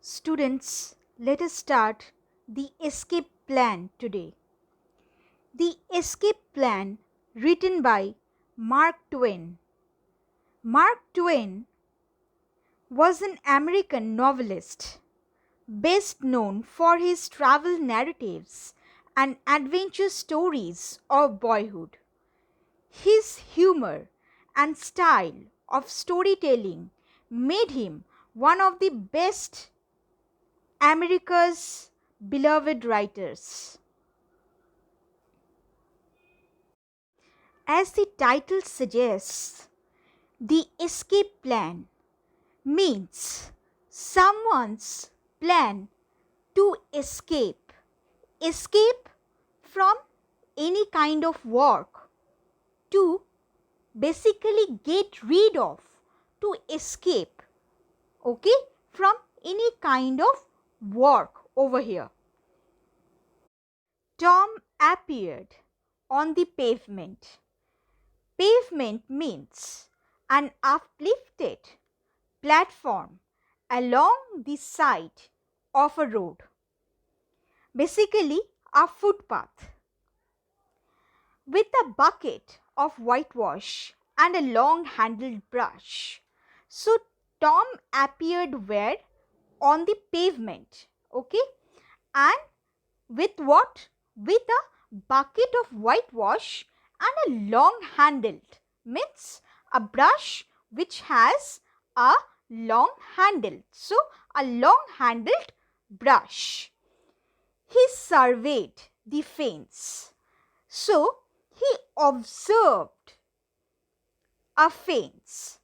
Students, let us start the escape plan today. The escape plan written by Mark Twain. Mark Twain was an American novelist, best known for his travel narratives and adventure stories of boyhood. His humor and style of storytelling made him one of the best America's beloved writers. As the title suggests, the escape plan means someone's plan to escape. Escape from any kind of work, to basically get rid of, to escape, okay, from any kind of work over here. Tom appeared on the pavement. Pavement means an uplifted platform along the side of a road, basically a footpath, with a bucket of whitewash and a long handled brush. So Tom appeared where? On the pavement, okay, and with what? With a bucket of whitewash and a long handled, means a brush which has a long handle. So a long handled brush. He surveyed the fence. So he observed a fence,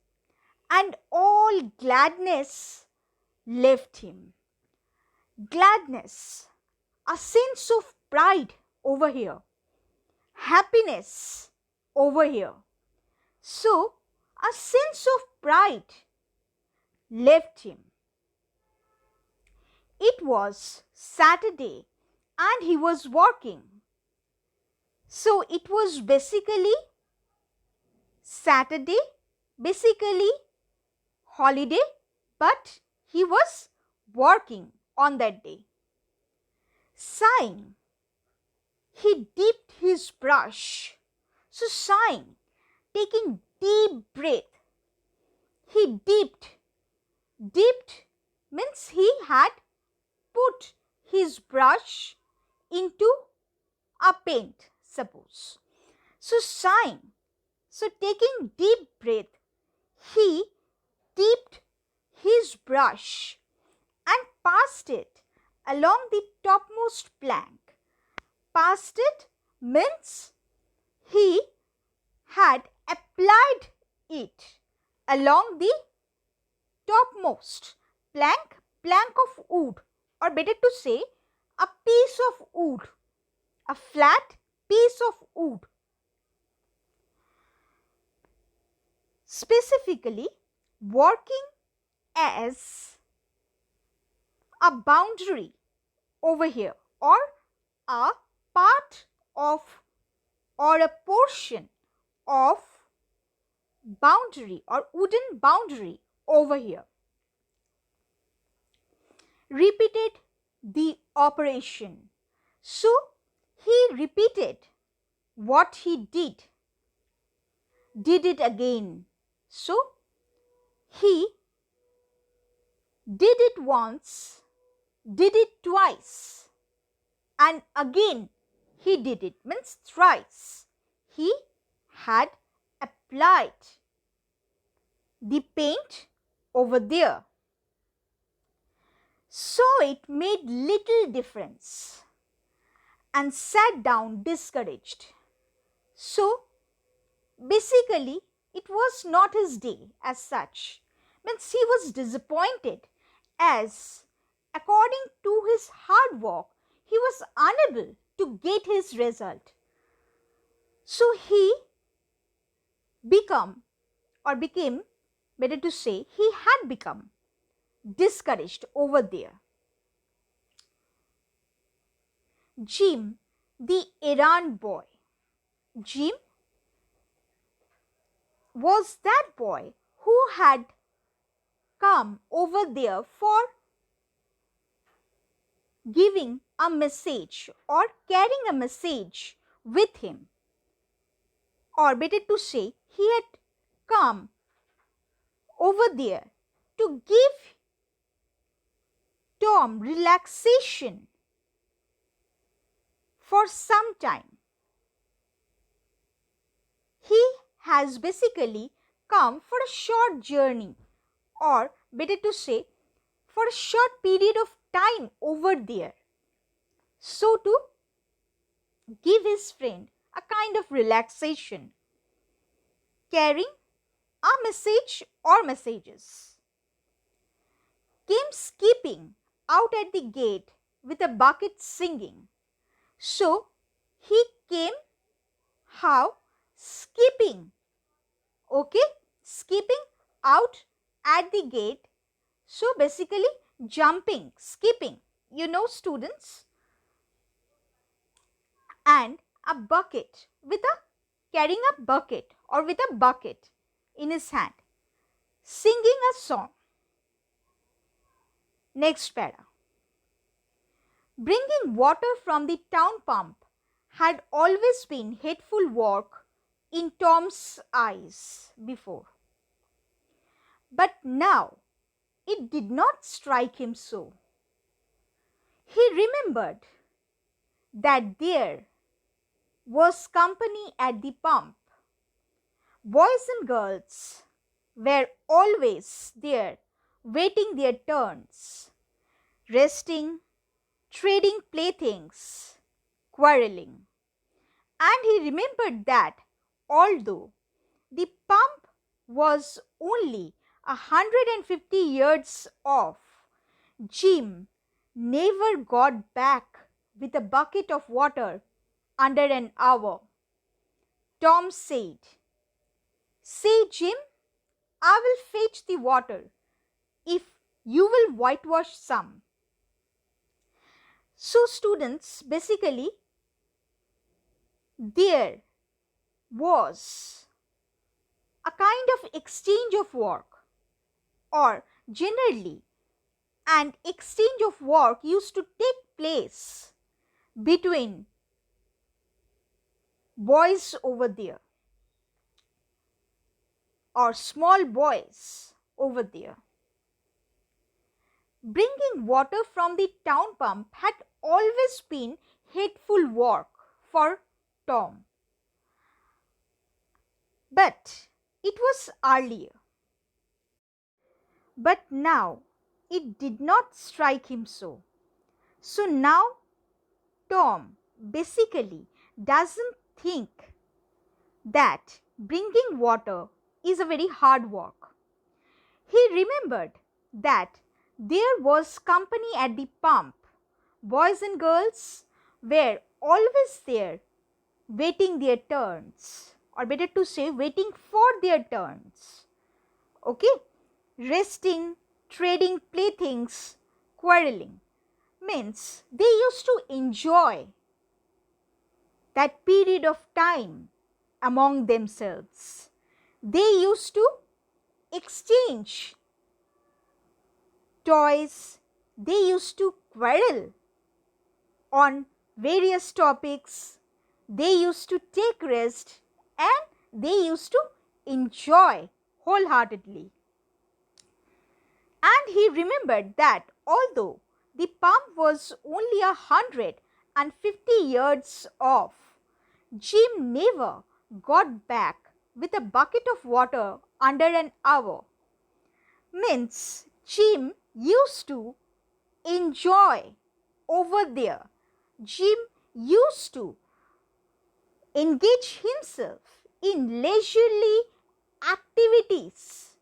and all gladness left him. Gladness, a sense of pride over here, happiness over here. So, a sense of pride left him. It was Saturday and he was working. So, it was basically Saturday, basically holiday, but he was working on that day. Sighing, he dipped his brush. So sighing, taking deep breath, he dipped. Dipped means he had put his brush into a paint, suppose. So sighing, so taking deep breath, he dipped his brush and passed it along the topmost plank. Passed it means he had applied it along the topmost plank, plank of wood, or better to say a piece of wood, a flat piece of wood. Specifically working as a boundary over here, or a part of, or a portion of boundary or wooden boundary over here. Repeated the operation. So he repeated what he did it again. So he did it once, did it twice, and again he did it, means thrice. He had applied the paint over there. So it made little difference, and sat down discouraged. So basically it was not his day as such, means he was disappointed, as according to his hard work he was unable to get his result. So he became, better to say, he had become discouraged over there. Jim, the errand boy. Jim was that boy who had come over there for giving a message or carrying a message with him. Or better to say, he had come over there to give Tom relaxation for some time. He has basically come for a short journey, or better to say, for a short period of time over there, so to give his friend a kind of relaxation, carrying a message or messages. Came skipping out at the gate with a bucket singing. So he came how? Skipping. Okay, skipping out at the gate. So basically jumping, skipping, students, and a bucket with a carrying a bucket or with a bucket in his hand, singing a song. Next para. Bringing water from the town pump had always been hateful work in Tom's eyes before. But now it did not strike him so. He remembered that there was company at the pump. Boys and girls were always there waiting their turns, resting, trading playthings, quarreling. And he remembered that although the pump was only 150 yards off, Jim never got back with a bucket of water under an hour. Tom said, "Say, Jim, I will fetch the water if you will whitewash some." So students, basically there was a kind of exchange of work, or generally an exchange of work used to take place between boys over there, or small boys over there. Bringing water from the town pump had always been hateful work for Tom. But it was earlier. But now it did not strike him so. So now Tom basically doesn't think that bringing water is a very hard work. He remembered that there was company at the pump. Boys and girls were always there waiting their turns, or better to say, waiting for their turns. Okay, resting, trading playthings, quarreling, means they used to enjoy that period of time among themselves. They used to exchange toys, they used to quarrel on various topics, they used to take rest, and they used to enjoy wholeheartedly. And he remembered that although the pump was only 150 yards off, Jim never got back with a bucket of water under an hour. Means Jim used to enjoy over there. Jim used to engage himself in leisurely activities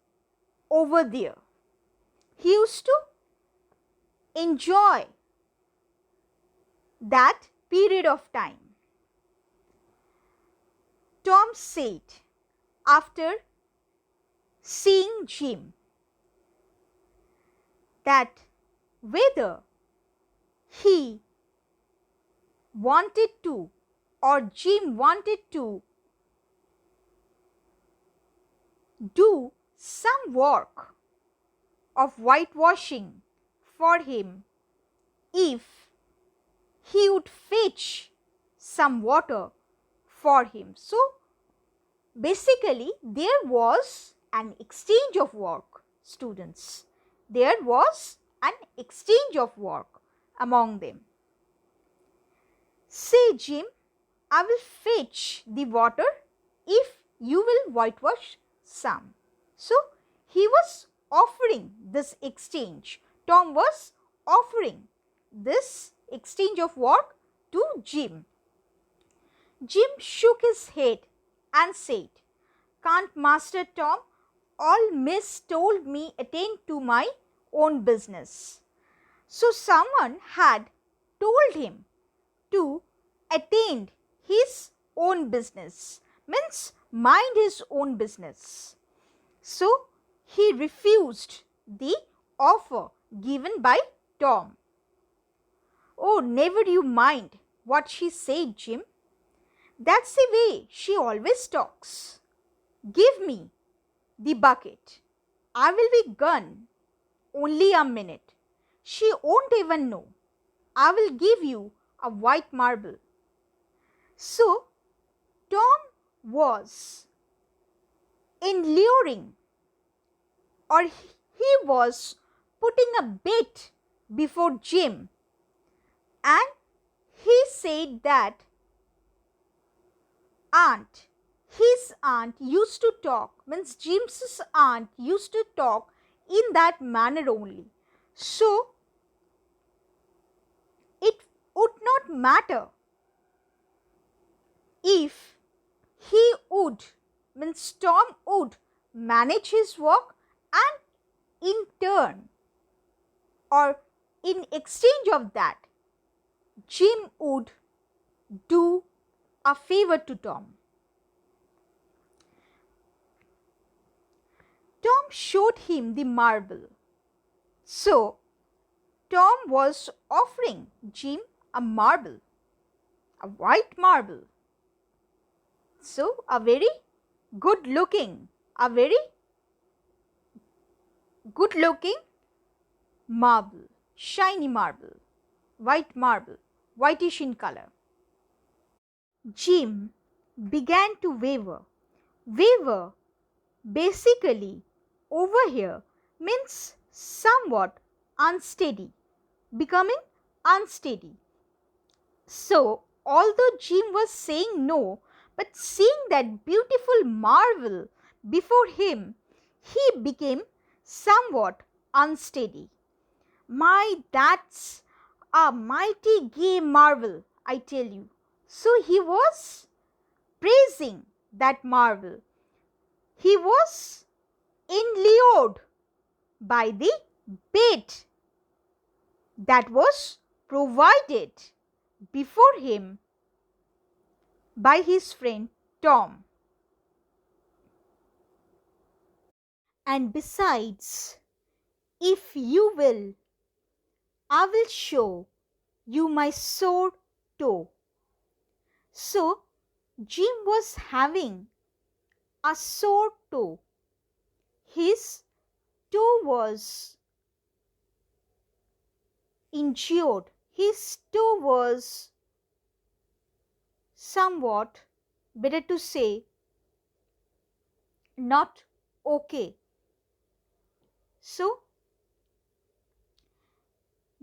over there. He used to enjoy that period of time. Tom said after seeing Jim that whether he wanted to, or Jim wanted to do some work of whitewashing for him if he would fetch some water for him. So basically there was an exchange of work, students. There was an exchange of work among them. Say, Jim, I will fetch the water if you will whitewash some. So he was offering this exchange. Tom was offering this exchange of work to Jim. Jim shook his head and said, "Can't, Master Tom. All Miss told me attend to my own business." So someone had told him to attend his own business, means mind his own business. So he refused the offer given by Tom. "Oh, never you mind what she said, Jim. That's the way she always talks. Give me the bucket. I will be gone only a minute. She won't even know. I will give you a white marble." So Tom was alluring, or he was putting a bait before Jim, and he said that his aunt used to talk, means Jim's aunt used to talk in that manner only. So it would not matter if he would, means Tom would manage his work, and in turn or in exchange of that, Jim would do a favor to Tom. Tom showed him the marble. So Tom was offering Jim a marble, a white marble. So a very good looking marble, shiny marble, whitish in color. Jim began to waver. Waver basically over here means somewhat unsteady, becoming unsteady. So although Jim was saying no, but seeing that beautiful marvel before him, he became somewhat unsteady. "My, that's a mighty gay marvel, I tell you." So he was praising that marvel. He was enlured by the bait that was provided before him by his friend Tom. "And besides, if you will, I will show you my sore toe." So Jim was having a sore toe. His toe was injured. His toe was somewhat, better to say, not okay. So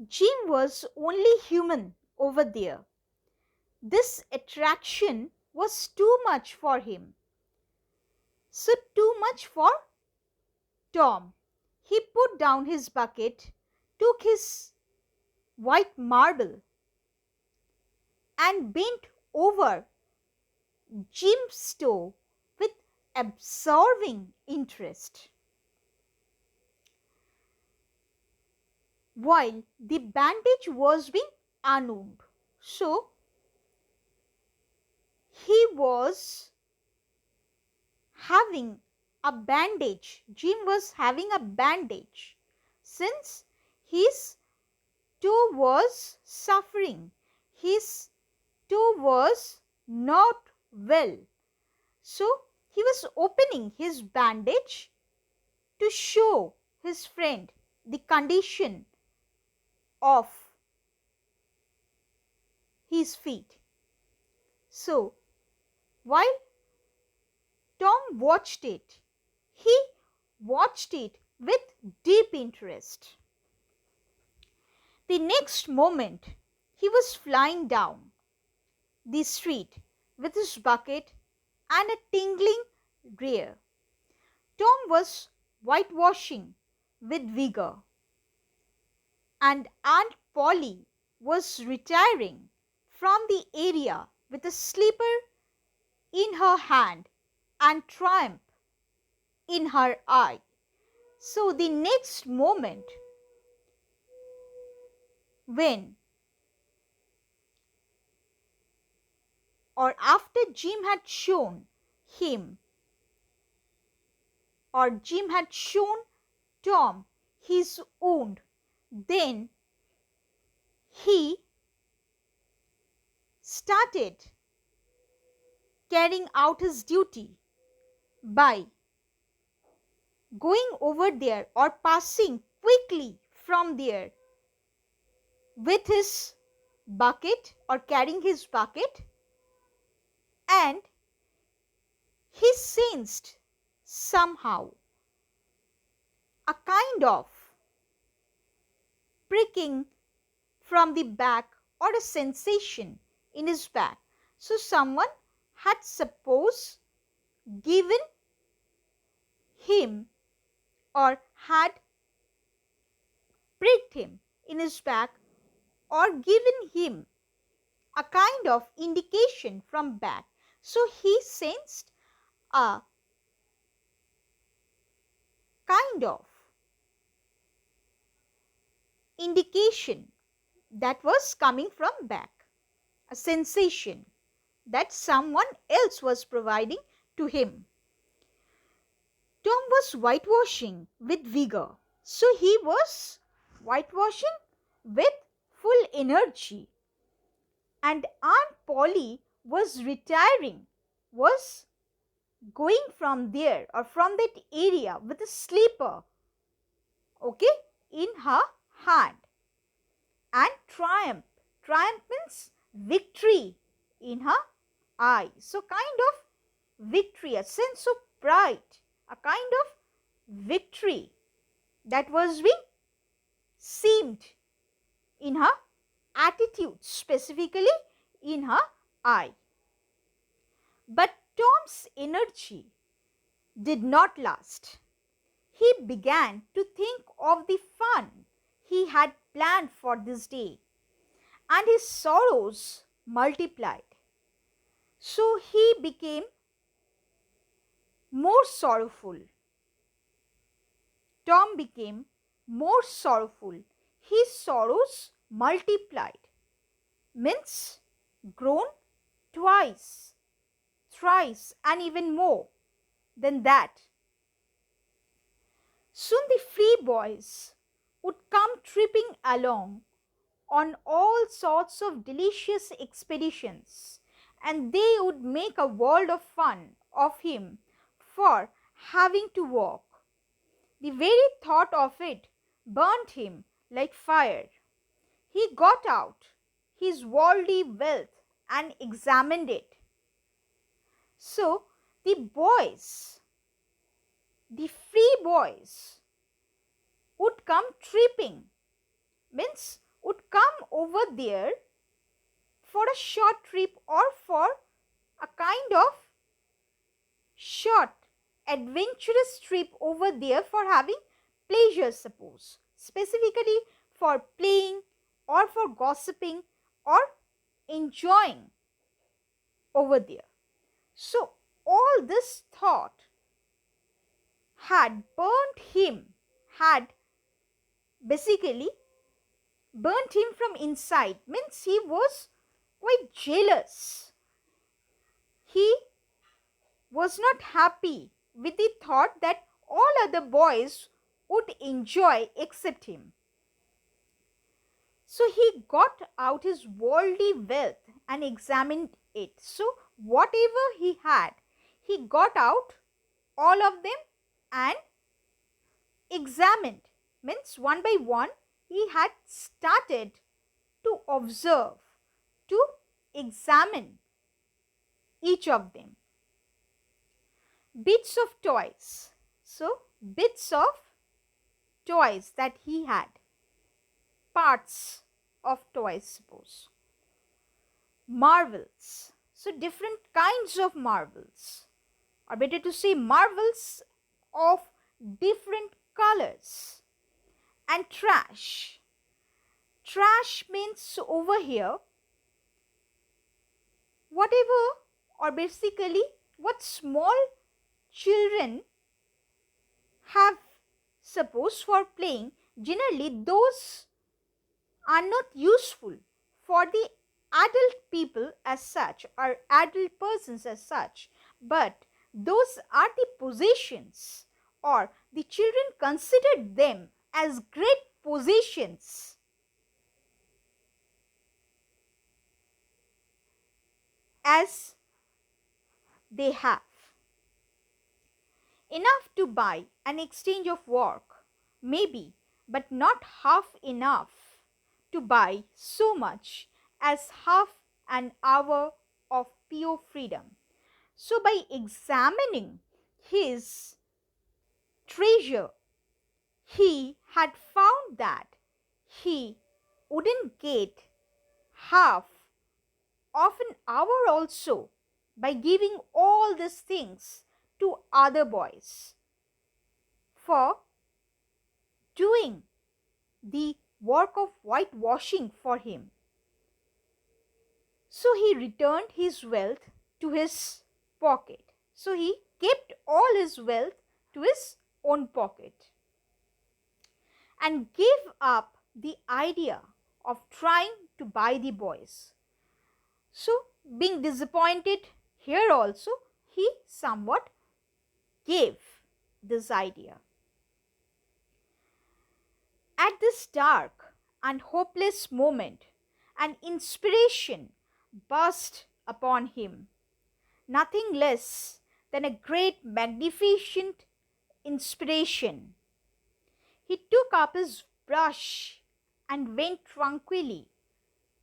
Jim was only human over there. This attraction was too much for him. So too much for Tom. He put down his bucket, took his white marble, and bent over Jim's toe with absorbing interest, while the bandage was being unwound. So he was having a bandage. Jim was having a bandage since his toe was suffering. His toe was not well. So he was opening his bandage to show his friend the condition of his feet. So, while Tom watched it, he watched it with deep interest. The next moment, he was flying down the street with his bucket and a tingling ear. Tom was whitewashing with vigor, and Aunt Polly was retiring from the area with a slipper in her hand and triumph in her eye. So the next moment, when or after Jim had shown Tom his wound, then he started carrying out his duty by going over there or passing quickly from there with his bucket or carrying his bucket, and he sensed somehow a kind of pricking from the back or a sensation in his back. So someone had suppose given him or had pricked him in his back or given him a kind of indication from back. So he sensed a kind of indication that was coming from back, a sensation that someone else was providing to him. Tom was whitewashing with vigor. So he was whitewashing with full energy, and Aunt Polly was retiring, was going from there or from that area with a slipper, okay, in her hand, and triumph means victory in her eye. So kind of victory, a sense of pride, a kind of victory that was being seemed in her attitude, specifically in her eye. But Tom's energy did not last. He began to think of the fun he had planned for this day, and his sorrows multiplied. So he became more sorrowful. Tom became more sorrowful. His sorrows multiplied, means grown twice, thrice, and even more than that. Soon the free boys would come tripping along on all sorts of delicious expeditions, and they would make a world of fun of him for having to walk. The very thought of it burnt him like fire. He got out his worldly wealth and examined it. So the boys, the free boys, would come tripping, means would come over there for a short trip or for a kind of short adventurous trip over there for having pleasure, suppose, specifically for playing or for gossiping or enjoying over there. So all this thought had burnt him, had basically burnt him from inside, means he was quite jealous. He was not happy with the thought that all other boys would enjoy except him. So he got out his worldly wealth and examined it. So whatever he had, he got out all of them and examined, means one by one he had started to observe, to examine each of them. Bits of toys. So, bits of toys that he had. Parts of toys, suppose. Marvels. So, different kinds of marvels. Or better to say, marvels of different colors. And trash. Trash means over here whatever, or basically what small children have, suppose, for playing. Generally those are not useful for the adult people as such, or adult persons as such, but those are the possessions, or the children considered them as great possessions. As they have enough to buy an exchange of work, maybe, but not half enough to buy so much as half an hour of pure freedom. So, by examining his treasure, he had found that he wouldn't get half of an hour also by giving all these things to other boys for doing the work of whitewashing for him. So he returned his wealth to his pocket. So he kept all his wealth to his own pocket and gave up the idea of trying to buy the boys. So, being disappointed here also, he somewhat gave this idea. At this dark and hopeless moment, an inspiration burst upon him, nothing less than a great magnificent inspiration. He took up his brush and went tranquilly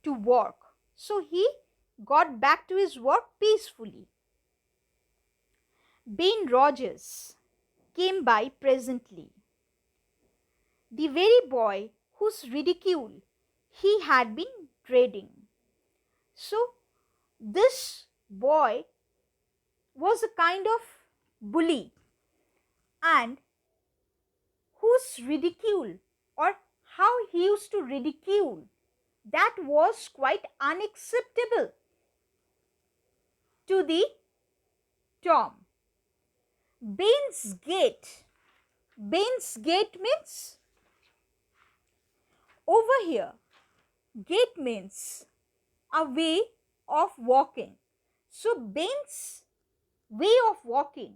to work. So he got back to his work peacefully. Ben Rogers came by presently, the very boy whose ridicule he had been dreading. So, this boy was a kind of bully, and whose ridicule, or how he used to ridicule, that was quite unacceptable to the Tom. Ben's gait. Ben's gait means over here. Gait means a way of walking. So Ben's way of walking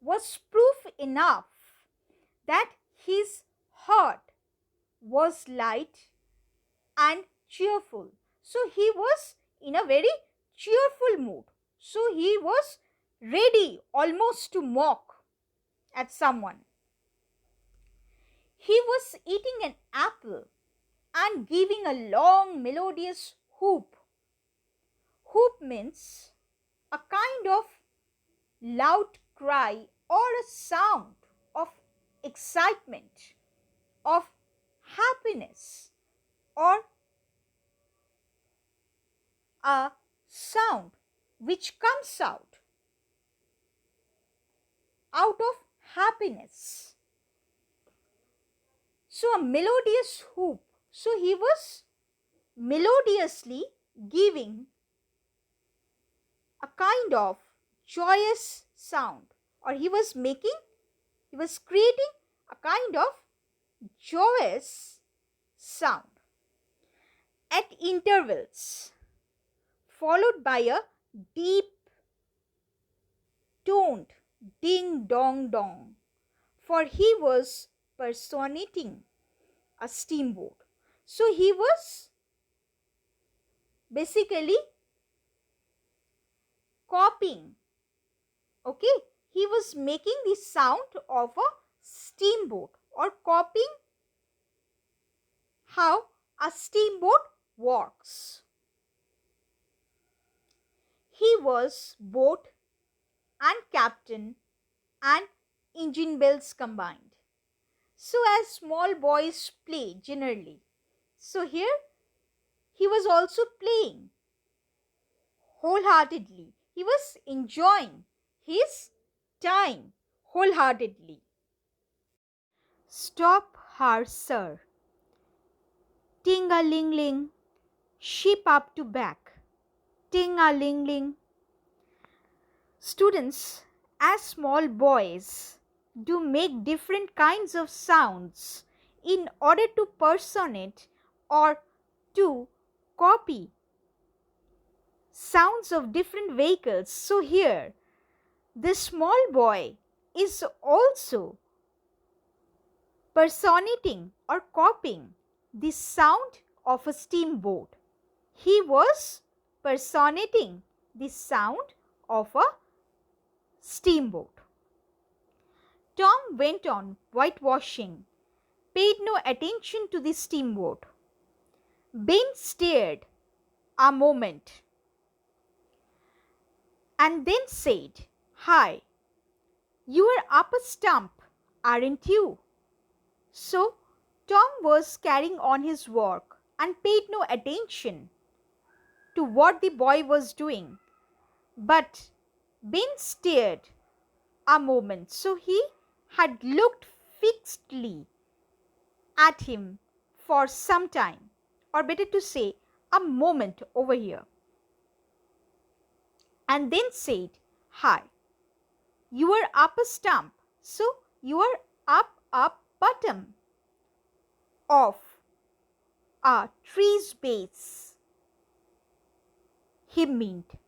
was proof enough that his heart was light and cheerful. So he was in a very cheerful mood. So he was ready almost to mock at someone. He was eating an apple and giving a long melodious whoop. Whoop means a kind of loud cry or a sound of excitement, of happiness, or a sound which comes out of happiness. So a melodious whoop. So he was melodiously giving a kind of joyous sound, or he was creating a kind of joyous sound at intervals, followed by a deep toned ding dong dong, for he was personating a steamboat. So he was basically copying, okay, he was making the sound of a steamboat, or copying how a steamboat works. He was boat and captain and engine bells combined. So as small boys play generally. So here he was also playing wholeheartedly. He was enjoying his time wholeheartedly. Stop her, sir. Ting-a-ling-ling, sheep up to back. Ting-a-ling-ling. Students, as small boys, do make different kinds of sounds in order to personate or to copy sounds of different vehicles. So here, the small boy is also personating or copying the sound of a steamboat. He was personating the sound of a steamboat. Tom went on whitewashing, paid no attention to the steamboat. Ben stared a moment and then said, "Hi, you are up a stump, aren't you?" So Tom was carrying on his work and paid no attention to what the boy was doing. But Ben stared a moment, so he had looked fixedly at him for some time, or better to say, a moment over here, and then said, "Hi, you are up a stump, so you are up bottom of a tree's base," he meant,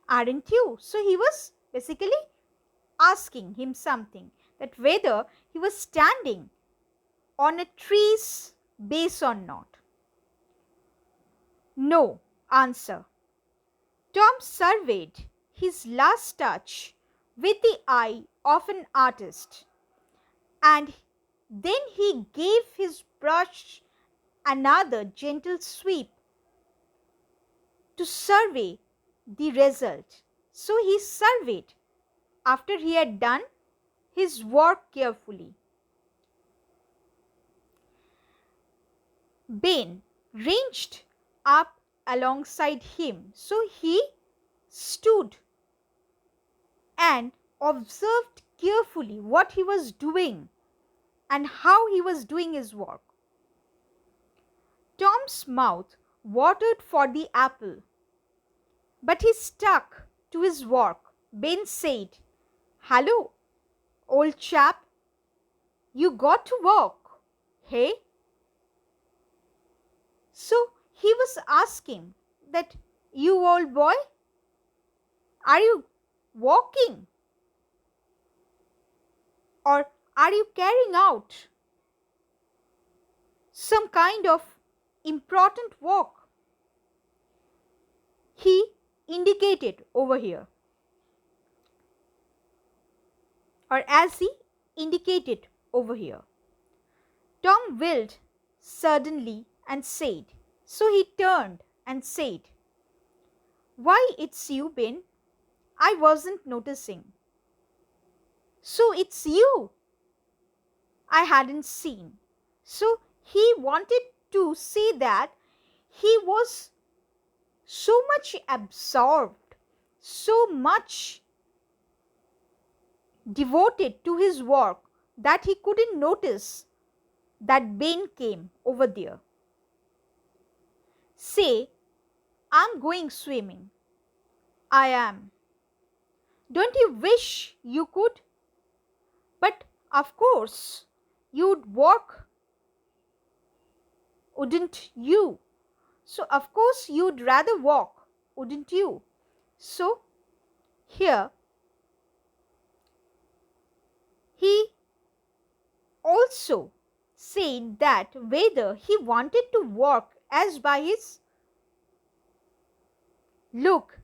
"aren't you?" So he was basically asking him something, that whether he was standing on a tree's base or not. No answer. Tom surveyed his last touch with the eye of an artist, and then he gave his brush another gentle sweep to survey the result. So he surveyed after he had done his work carefully. Ben ranged up alongside him, so he stood and observed carefully what he was doing and how he was doing his work. Tom's mouth watered for the apple, but he stuck to his work. Ben said, "Hello, old chap, you got to work, hey?" So he was asking that, "You old boy, are you walking? Or are you carrying out some kind of important work?" He indicated over here, or as he indicated over here. Tom wheeled suddenly and said, so he turned and said, "Why, it's you, Ben. I wasn't noticing." "So it's you I hadn't seen." So he wanted to say that he was so much absorbed, so much devoted to his work that he couldn't notice that Ben came over there. "Say, I'm going swimming." "I am." "Don't you wish you could?" "But of course you'd walk, wouldn't you?" So of course you'd rather walk, wouldn't you? So here he also said that whether he wanted to walk, as by his look,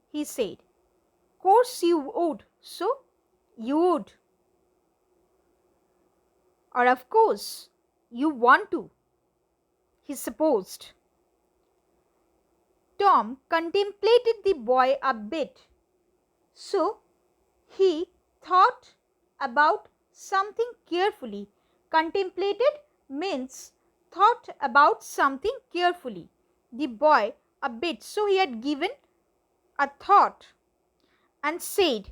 he said, "Course you would." So you would. Or of course you want to, he supposed. Tom contemplated the boy a bit. So he thought about something carefully. Contemplated means thought about something carefully. The boy a bit. So he had given a thought and said,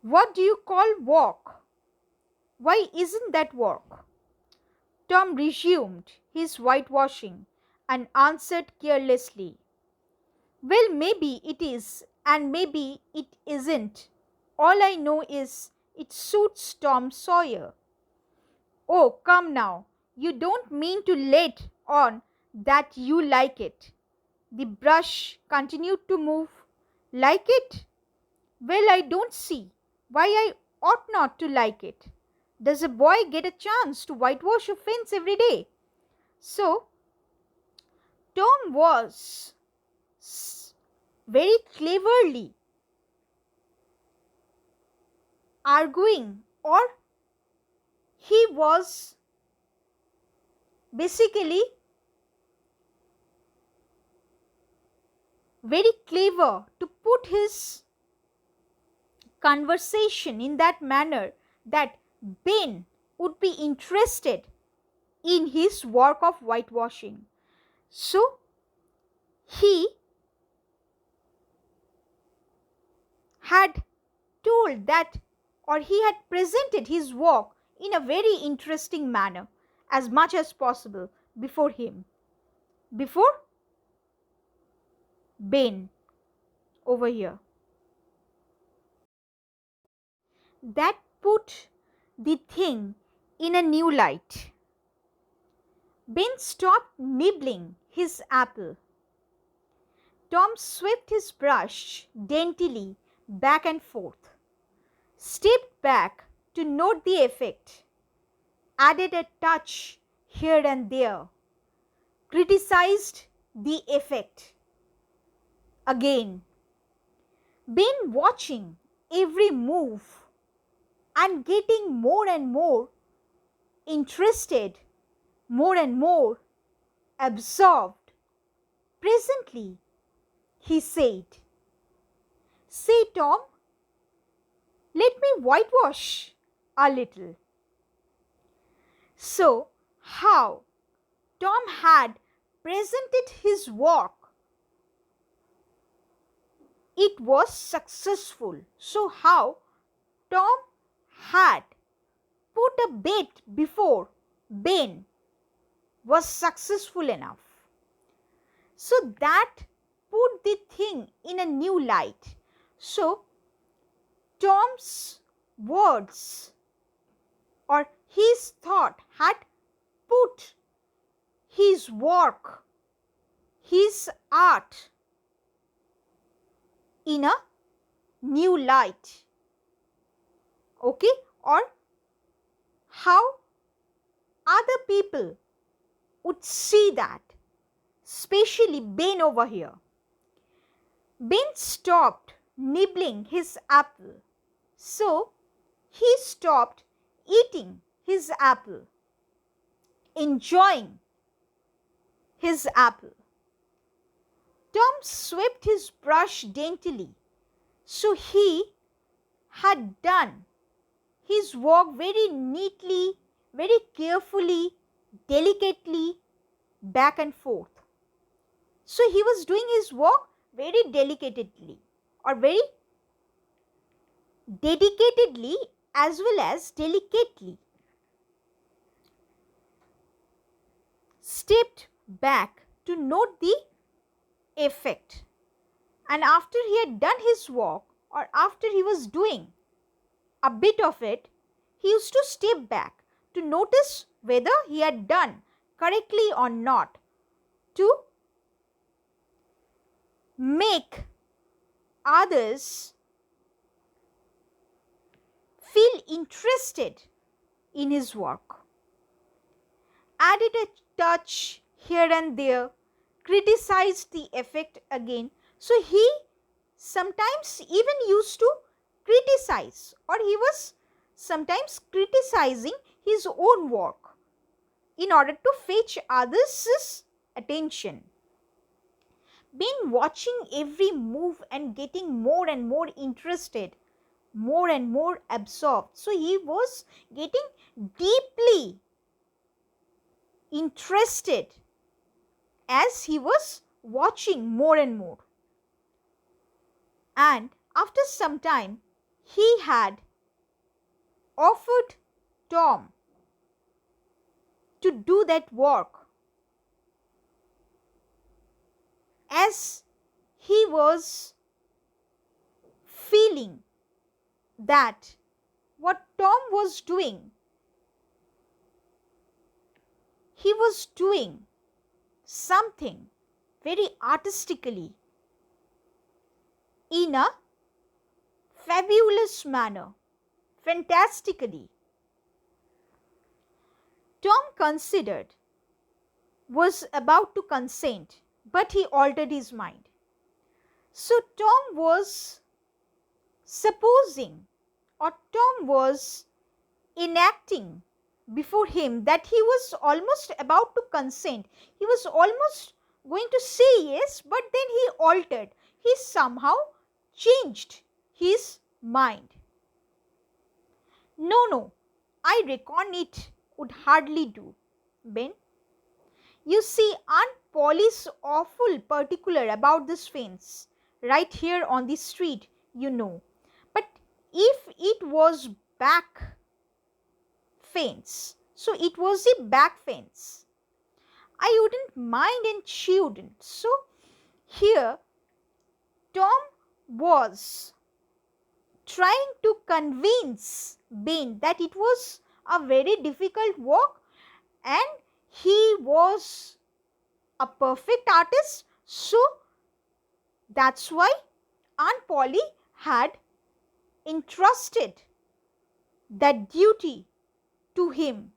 "What do you call walk? Why isn't that work?" Tom resumed his whitewashing and answered carelessly, "Well, maybe it is and maybe it isn't. All I know is it suits Tom Sawyer." "Oh, come now, you don't mean to let on that you like it." The brush continued to move. "Like it? Well, I don't see why I ought not to like it. Does a boy get a chance to whitewash a fence every day?" So, Tom was very cleverly arguing, or he was basically very clever to put his conversation in that manner that Ben would be interested in his work of whitewashing. So he had told that, or he had presented his work in a very interesting manner as much as possible before Ben over here. That put the thing in a new light. Ben stopped nibbling his apple. Tom swept his brush daintily back and forth, stepped back to note the effect, added a touch here and there, criticized the effect again. Ben, watching every move and getting more and more interested, more and more absorbed. Presently, he said, "Say, Tom, let me whitewash a little." So, how Tom had presented his work, it was successful. So, how Tom had put a bait before Ben was successful enough. So, that put the thing in a new light. So, Tom's words or his thought had put his work, his art in a new light. Okay? Or how other people would see that, especially Ben over here. Ben stopped nibbling his apple. So, he stopped eating his apple, enjoying his apple. Tom swept his brush daintily. So, he had done his work very neatly, very carefully, delicately, back and forth. So, he was doing his work very delicately or very dedicatedly as well as delicately. Stepped back to note the effect. And after he had done his work, or after he was doing a bit of it, he used to step back to notice whether he had done correctly or not, to make others feel interested in his work. Added a touch here and there, criticized the effect again. So, he sometimes even used to criticize, or he was sometimes criticizing his own work in order to fetch others' attention. been watching every move and getting more and more interested, more and more absorbed. So he was getting deeply interested as he was watching more and more. And after some time, he had offered Tom to do that work, as he was feeling that what Tom was doing, he was doing something very artistically, in a fabulous manner, fantastically. Tom considered, was about to consent, but he altered his mind. So Tom was supposing, or Tom was enacting before him that he was almost about to consent. He was almost going to say yes, but then he altered. He somehow changed his mind. No, I reckon it would hardly do, Ben. You see, Aunt Polly's awful particular about this fence, right here on the street, you know. But if it was back fence, so it was a back fence, I wouldn't mind and she wouldn't. So here Tom was trying to convince Ben that it was a very difficult work and he was a perfect artist. So that's why Aunt Polly had entrusted that duty to him,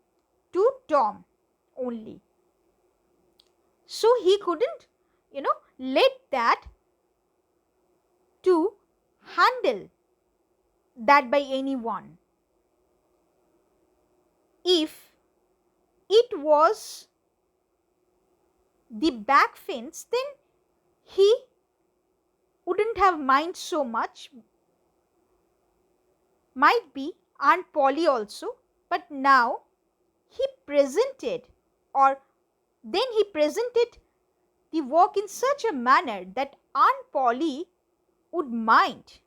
to Tom only. So he couldn't, let that to handle that by anyone. If it was the back fence, then he wouldn't have mind so much. Might be Aunt Polly also, but now he presented, or then he presented the work in such a manner that Aunt Polly would mind.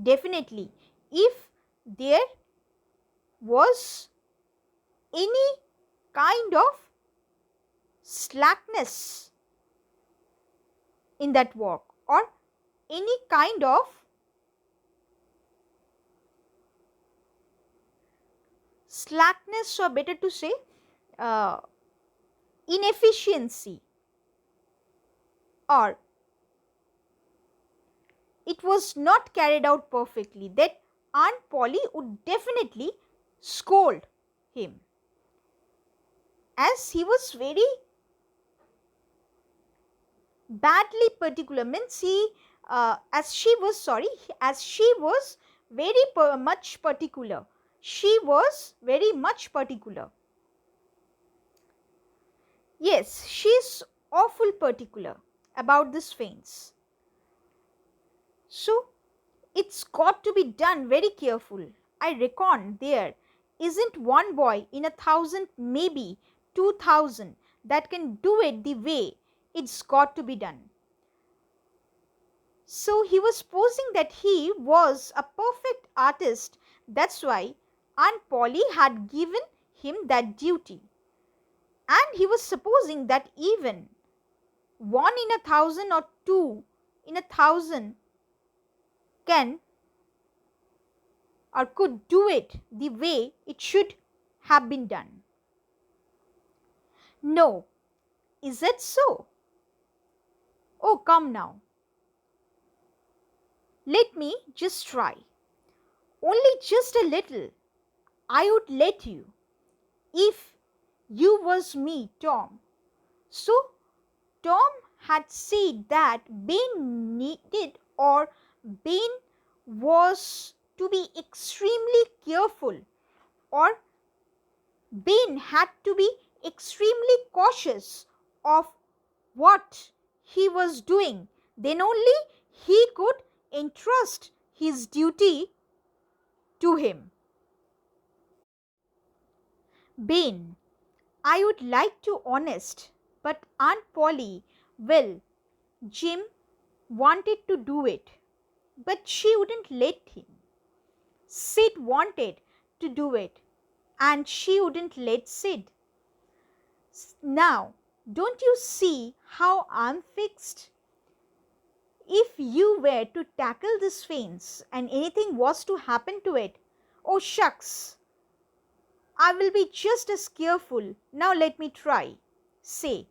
Definitely, if there was any kind of slackness in that work, or any kind of slackness, or better to say inefficiency, or it was not carried out perfectly, that Aunt Polly would definitely scold him, as he was very badly particular. Means he as she was very much particular. She was very much particular. Yes, she is awful particular about this fence. So it's got to be done very careful. I reckon there isn't one boy in 1,000, maybe 2,000, that can do it the way it's got to be done. So he was posing that he was a perfect artist. That's why Aunt Polly had given him that duty. And he was supposing that even 1 in 1,000 or 2 in 1,000 can or could do it the way it should have been done. No, is it so? Oh, come now. Let me just try. Only just a little. I would let you, if you was me, Tom. So Tom had said that Ben needed, or Ben was to be extremely careful, or Ben had to be extremely cautious of what he was doing, then only he could entrust his duty to him. Ben, I would like to honest, but Aunt Polly, well, Jim wanted to do it, but she wouldn't let him. Sid wanted to do it, and she wouldn't let Sid. Now, don't you see how I'm fixed? If you were to tackle this fence and anything was to happen to it, oh shucks, I will be just as careful. Now let me try. Say,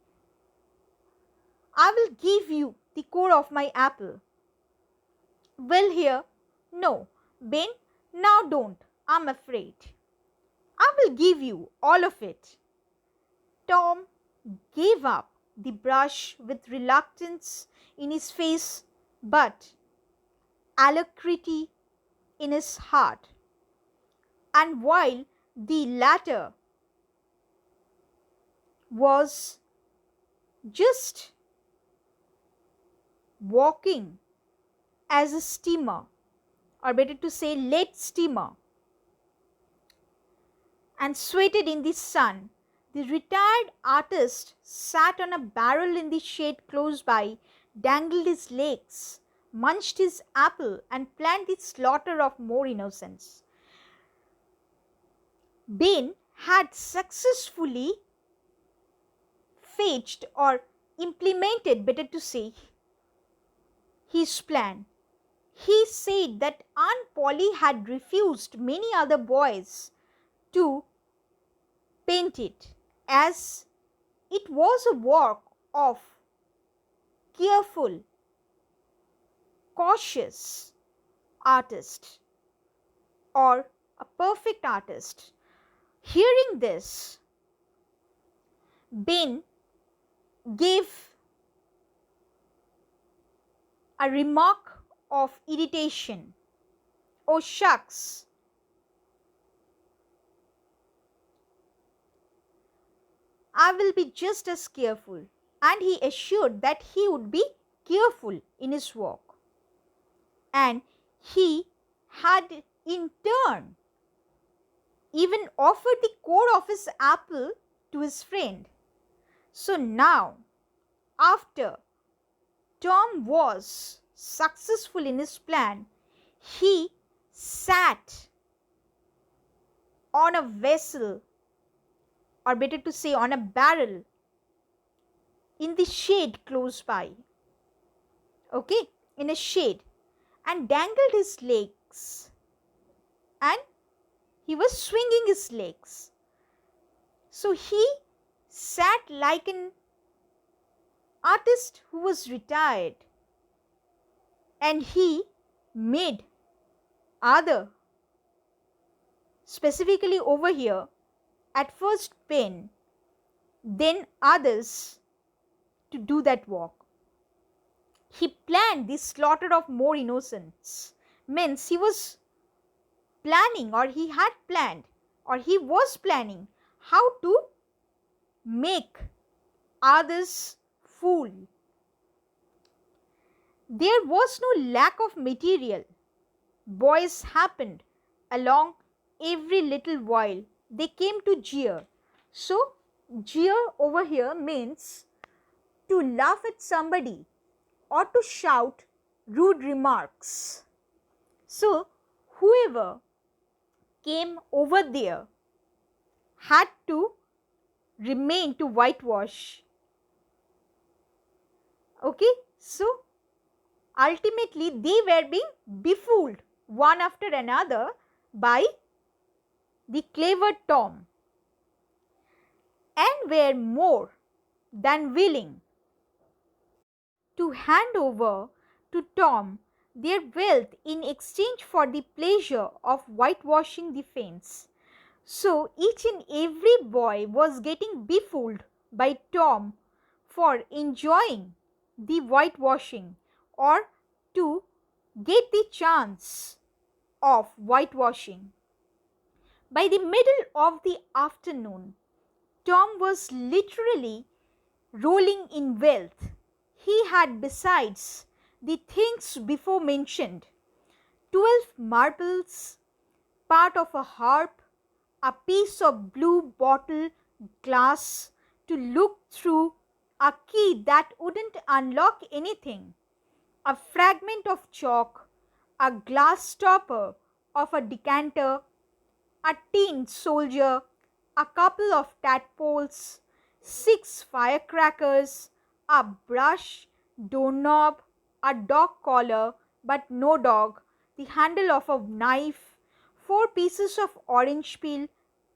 I will give you the core of my apple. Well, here, no. Ben, now don't. I'm afraid. I will give you all of it. Tom gave up the brush with reluctance in his face, but alacrity in his heart. And while the latter was just walking as a steamer, or better to say, late steamer, and sweated in the sun, the retired artist sat on a barrel in the shade close by, dangled his legs, munched his apple, and planned the slaughter of more innocents. Ben had successfully fetched or implemented, better to say, his plan. He said that Aunt Polly had refused many other boys to paint it, as it was a work of careful, cautious artist or a perfect artist. Hearing this, Ben gave a remark of irritation. Oh shucks! I will be just as careful. And he assured that he would be careful in his work. And he had in turn even offered the core of his apple to his friend. So now, after Tom was successful in his plan, he sat on a vessel, or better to say on a barrel, in the shade close by, okay, in a shade, and dangled his legs, and he was swinging his legs. So he sat like an artist who was retired, and he made other, specifically over here, at first Ben, then others to do that work. He planned the slaughter of more innocents. Means he was planning, or he had planned, or he was planning how to make others fool. There was no lack of material. Boys happened along every little while. They came to jeer. So, jeer over here means to laugh at somebody or to shout rude remarks. So, whoever came over there had to remain to whitewash. Okay, so ultimately they were being befooled one after another by the clever Tom, and were more than willing to hand over to Tom their wealth in exchange for the pleasure of whitewashing the fence. So each and every boy was getting befooled by Tom for enjoying the whitewashing, or to get the chance of whitewashing. By the middle of the afternoon, Tom was literally rolling in wealth. he had, besides the things before mentioned, 12 marbles, part of a harp, a piece of blue bottle glass to look through, a key that wouldn't unlock anything, a fragment of chalk, a glass stopper of a decanter, a tin soldier, a couple of tadpoles, 6 firecrackers, a brush, doorknob, a dog collar but no dog, the handle of a knife, 4 pieces of orange peel,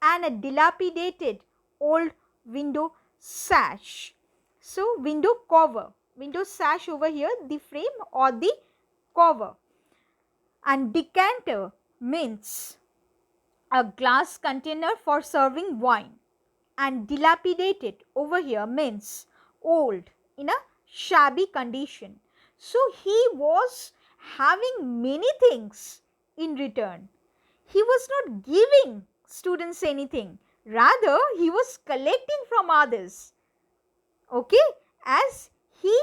and a dilapidated old window sash. So, window cover, window sash over here, the frame or the cover. And decanter means a glass container for serving wine, and dilapidated over here means old, in a shabby condition. So, he was having many things in return. He was not giving students anything, rather he was collecting from others. Okay, as he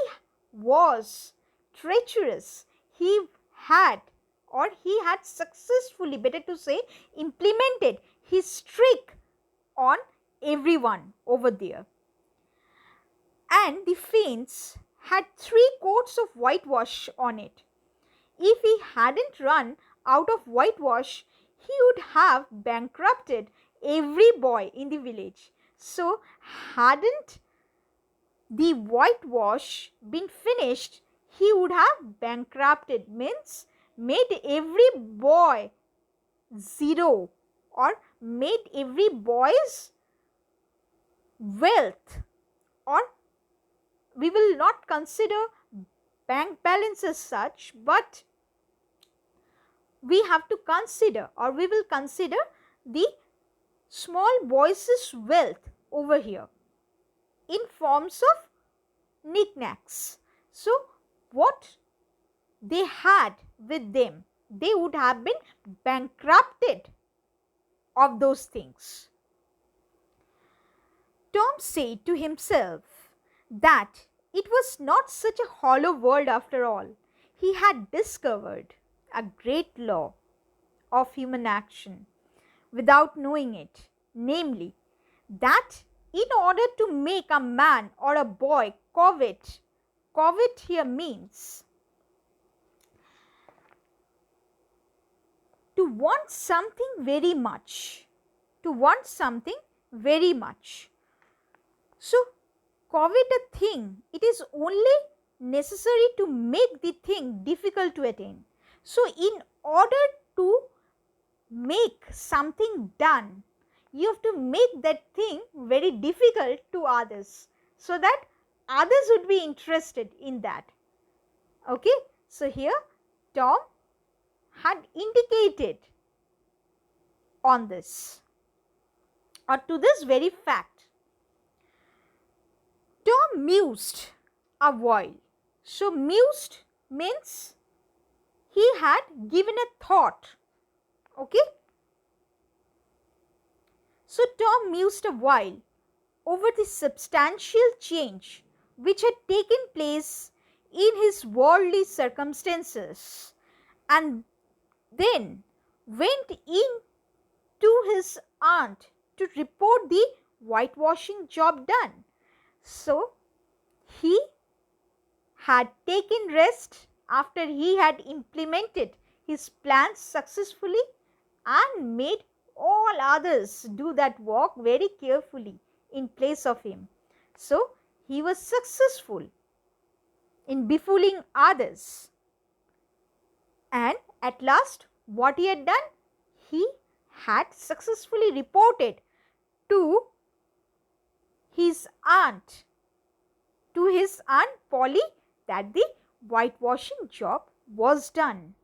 was treacherous, he had successfully, better to say, implemented his trick on everyone over there. And the fence had 3 coats of whitewash on it. If he hadn't run out of whitewash, he would have bankrupted every boy in the village. So, hadn't the whitewash been finished, he would have bankrupted, means made every boy zero, or made every boy's wealth, or we will not consider bank balance as such, but we have to consider, or we will consider the small boys' wealth over here in forms of knickknacks. So, what they had with them, they would have been bankrupted of those things. Tom said to himself that it was not such a hollow world after all. He had discovered a great law of human action without knowing it, namely, that in order to make a man or a boy covet here means to want something very much, So, covet a thing, it is only necessary to make the thing difficult to attain. So, in order to make something done, you have to make that thing very difficult to others, so that others would be interested in that. Okay. So, here Tom had indicated on this, or to this very fact. Tom mused a while. So, mused means he had given a thought. Okay. So, Tom mused a while over the substantial change which had taken place in his worldly circumstances, and then went in to his aunt to report the whitewashing job done. So, he had taken rest after he had implemented his plans successfully and made all others do that work very carefully in place of him. So, he was successful in befooling others, and at last what he had done? He had successfully reported to his aunt Polly, that the whitewashing job was done.